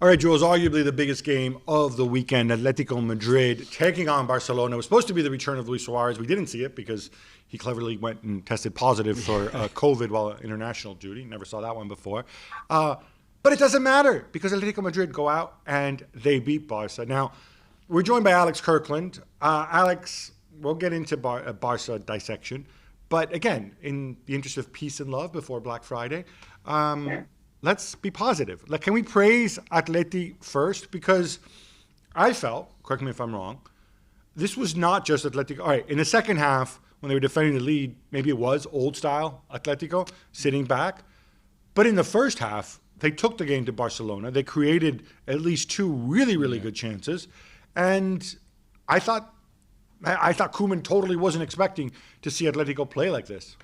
All right, Jules, arguably the biggest game of the weekend, Atletico Madrid taking on Barcelona. It was supposed to be the return of Luis Suarez. We didn't see it because he cleverly went and tested positive for COVID while international duty. Never saw that one before. But it doesn't matter because Atletico Madrid go out and they beat Barca. Now, we're joined by Alex Kirkland. Alex, we'll get into Barca dissection. But again, in the interest of peace and love before Black Friday, let's be positive. Like, can we praise Atleti first? Because I felt, correct me if I'm wrong, this was not just Atletico. All right, in the second half, when they were defending the lead, maybe it was old-style Atletico, sitting back. But in the first half, they took the game to Barcelona. They created at least two really good chances. And I thought Koeman totally wasn't expecting to see Atletico play like this.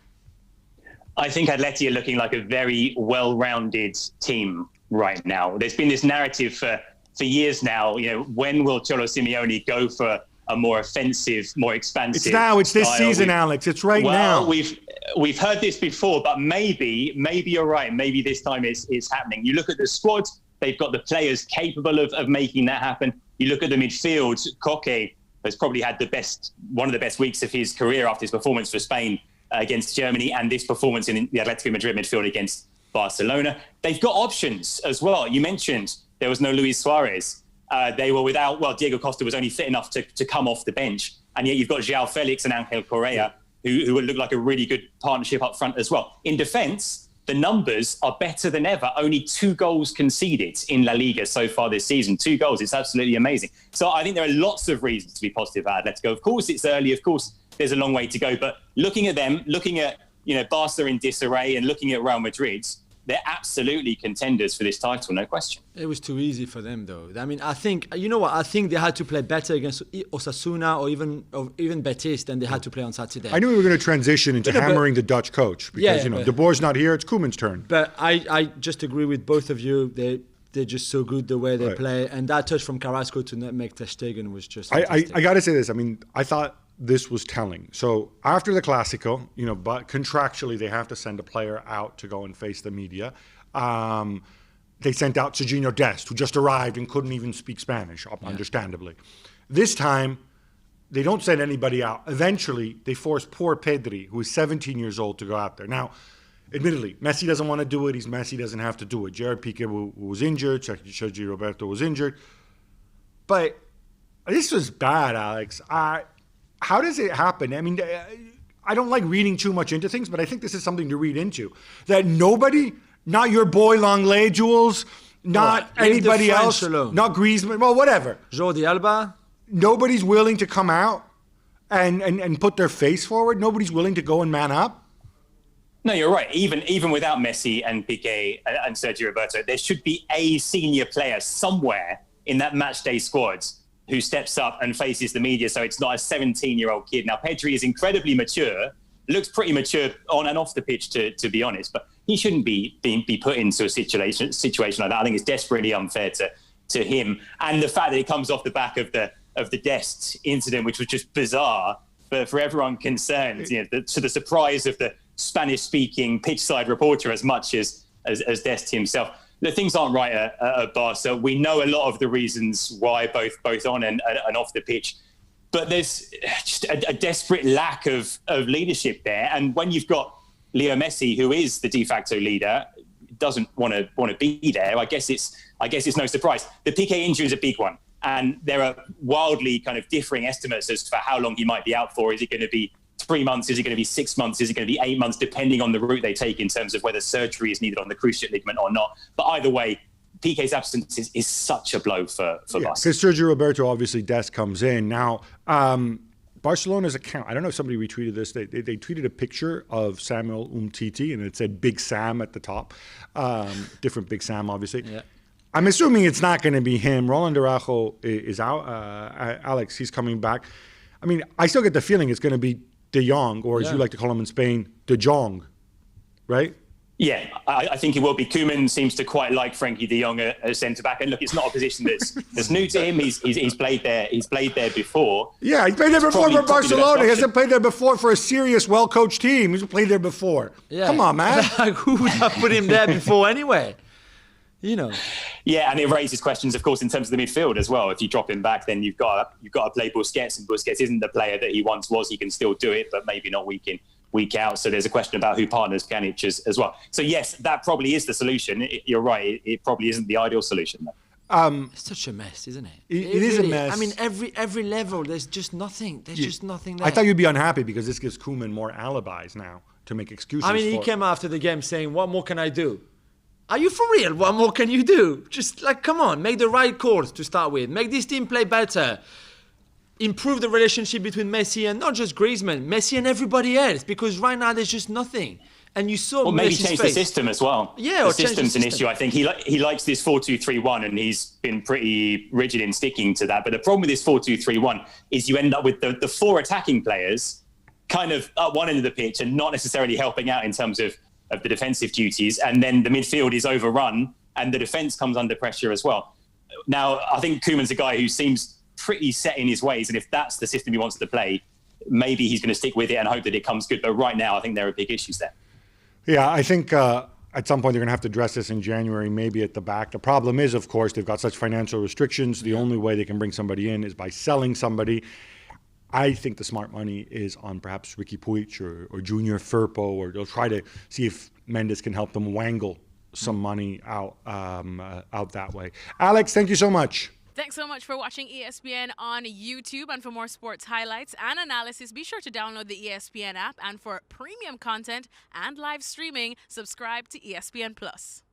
I think Atleti are looking like a very well-rounded team right now. There's been this narrative for years now, when will Cholo Simeone go for a more offensive, more expansive It's now, it's this style? season, Alex. It's right now. We've heard this before, but maybe you're right. Maybe this time it's happening. You look at the squad, they've got the players capable of making that happen. You look at the midfield, Koke has probably had one of the best weeks of his career after his performance for Spain against Germany and this performance in the Atletico Madrid midfield against Barcelona. They've got options as well. You mentioned there was no Luis Suarez. They were without, Diego Costa was only fit enough to come off the bench. And yet you've got João Felix and Angel Correa, who would look like a really good partnership up front as well. In defence, the numbers are better than ever. Only 2 goals conceded in La Liga so far this season. 2 goals. It's absolutely amazing. So I think there are lots of reasons to be positive about Atletico. Of course, it's early. Of course, there's a long way to go. But looking at them, looking at Barca in disarray and looking at Real Madrid, they're absolutely contenders for this title, no question. It was too easy for them, though. I mean, I think they had to play better against Osasuna or even Betis than they had to play on Saturday. I knew we were going to transition into hammering the Dutch coach because, De Boer's not here. It's Koeman's turn. But I just agree with both of you. They're just so good the way they play. And that touch from Carrasco to not make Ter Stegen was just fantastic. I got to say this. I mean, I thought this was telling. So after the Clásico, but contractually they have to send a player out to go and face the media. They sent out Serginho Dest, who just arrived and couldn't even speak Spanish, understandably. This time, they don't send anybody out. Eventually, they force poor Pedri, who is 17 years old, to go out there. Now, admittedly, Messi doesn't want to do it. Messi doesn't have to do it. Gerard Piqué who was injured. Sergio Roberto was injured. But this was bad, Alex. How does it happen? I mean, I don't like reading too much into things, but I think this is something to read into. That nobody, not your boy Langlais, Jules, not anybody else, alone. Not Griezmann, well, whatever. Jordi Alba. Nobody's willing to come out and put their face forward. Nobody's willing to go and man up. No, you're right. Even without Messi and Piqué and Sergio Roberto, there should be a senior player somewhere in that matchday squad who steps up and faces the media, so it's not a 17-year-old kid. Now, Pedri is incredibly mature, looks pretty mature on and off the pitch, to be honest, but he shouldn't be put into a situation like that. I think it's desperately unfair to him. And the fact that it comes off the back of the Dest incident, which was just bizarre for everyone concerned, to the surprise of the Spanish-speaking pitch-side reporter as much as Dest himself. The things aren't right at Barca. We know a lot of the reasons why, both on and off the pitch. But there's just a desperate lack of leadership there. And when you've got Leo Messi, who is the de facto leader, doesn't want to be there, I guess it's no surprise. The Piqué injury is a big one. And there are wildly kind of differing estimates as to how long he might be out for. Is it going to be 3 months? Is it going to be 6 months? Is it going to be 8 months, depending on the route they take in terms of whether surgery is needed on the cruciate ligament or not? But either way, Piqué's absence is such a blow for Barca. Because Sergio Roberto, obviously, Dest comes in. Now, Barcelona's account, I don't know if somebody retweeted this, they tweeted a picture of Samuel Umtiti, and it said Big Sam at the top. Different Big Sam, obviously. Yeah. I'm assuming it's not going to be him. Roland Araujo is out. Alex, he's coming back. I mean, I still get the feeling it's going to be De Jong, or as you like to call him in Spain, De Jong, right? Yeah, I think it will be. Koeman seems to quite like Frankie De Jong as centre-back. And look, it's not a position that's new to him. He's played there. He's played there before. Yeah, he's played there before for Barcelona. He hasn't played there before for a serious, well-coached team. He's played there before. Yeah. Come on, man. Who would have put him there before anyway? You know. Yeah, and it raises questions, of course, in terms of the midfield as well. If you drop him back, then you've got to play Busquets, and Busquets isn't the player that he once was. He can still do it, but maybe not week in, week out. So there's a question about who partners Pjanic as well. So yes, that probably is the solution. You're right. It probably isn't the ideal solution, though. It's such a mess, isn't it? It is really, a mess. I mean, every level, there's just nothing. There's just nothing there. I thought you'd be unhappy because this gives Koeman more alibis now to make excuses. I mean, he came after the game saying, "What more can I do?" Are you for real? What more can you do? Just like, come on, make the right calls to start with. Make this team play better. Improve the relationship between Messi and not just Griezmann, Messi and everybody else. Because right now there's just nothing. And you saw maybe Messi's change face. the system as well. Yeah, the or change system's the an system. issue. I think he likes this 4-2-3-1, and he's been pretty rigid in sticking to that. But the problem with this 4-2-3-1 is you end up with the four attacking players kind of at one end of the pitch and not necessarily helping out in terms of the defensive duties, and then the midfield is overrun and the defence comes under pressure as well. Now, I think Koeman's a guy who seems pretty set in his ways, and if that's the system he wants to play, maybe he's going to stick with it and hope that it comes good. But right now, I think there are big issues there. Yeah, I think at some point they're going to have to address this in January, maybe at the back. The problem is, of course, they've got such financial restrictions. The only way they can bring somebody in is by selling somebody. I think the smart money is on perhaps Ricky Puig or Junior Firpo, or they'll try to see if Mendes can help them wangle some money out that way. Alex, thank you so much. Thanks so much for watching ESPN on YouTube. And for more sports highlights and analysis, be sure to download the ESPN app. And for premium content and live streaming, subscribe to ESPN Plus.